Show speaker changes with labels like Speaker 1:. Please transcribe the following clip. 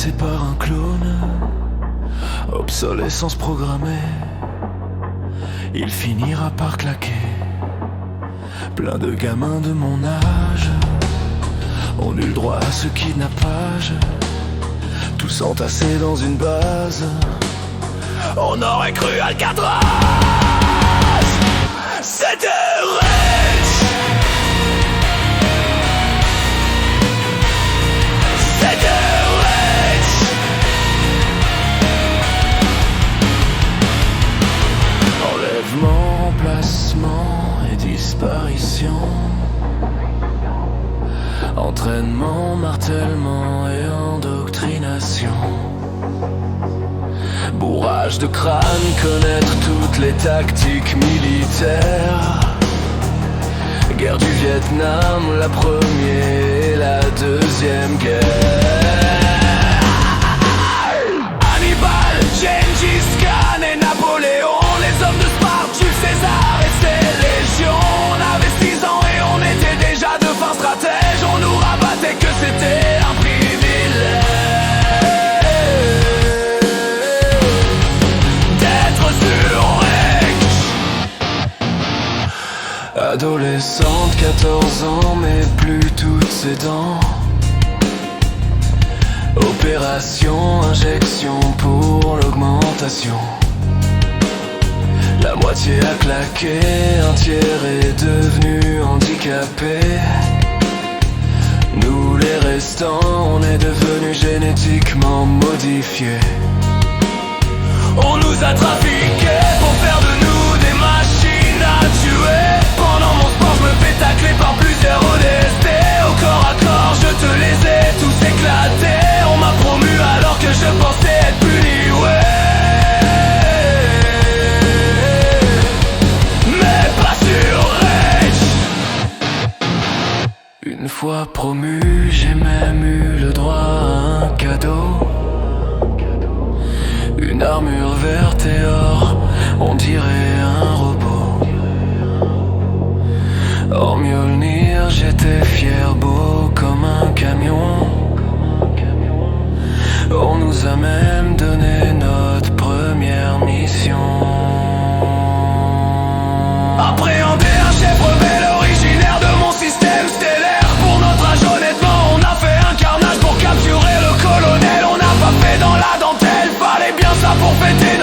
Speaker 1: remplacé par un clone. Obsolescence programmée, il finira par claquer. Plein de gamins de mon âge ont eu le droit à ce kidnappage, tous entassés dans une base. On aurait cru Alcatraz. C'était Rage. C'était Rage. Enlèvement, remplacement et disparition. Entraînement, martèlement et endoctrination. Bourrage de crâne, connaître toutes les tactiques militaires. Guerre du Vietnam, la première et la deuxième guerre. Hannibal, Gengis Khan et Napoléon, les hommes de Sparte, Jules César et ses légions. On avait 6 ans et on était déjà de fins stratèges. On nous rabattait que c'était un privilège. Adolescente, 14 ans, mais plus toutes ses dents. Opération, injection pour l'augmentation. La moitié a claqué, un tiers est devenu handicapé. Nous les restants, on est devenus génétiquement modifiés. On nous a trafiqués pour faire de nous des machines à tuer. Pendant mon sport je me fais tacler par plusieurs ODST. Au corps à corps je te les ai tous éclatés. On m'a promu alors que je pensais être puni, ouais. Mais pas sur Rage. Une fois promu, j'ai même eu le droit à un cadeau. Une armure verte et or, on dirait un robot. Hors Mjolnir, j'étais fier, beau comme un camion. On nous a même donné notre première mission. Appréhender un chef rebelle originaire de mon système stellaire. Pour notre âge honnêtement, on a fait un carnage pour capturer le colonel. On n'a pas fait dans la dentelle, fallait bien ça pour fêter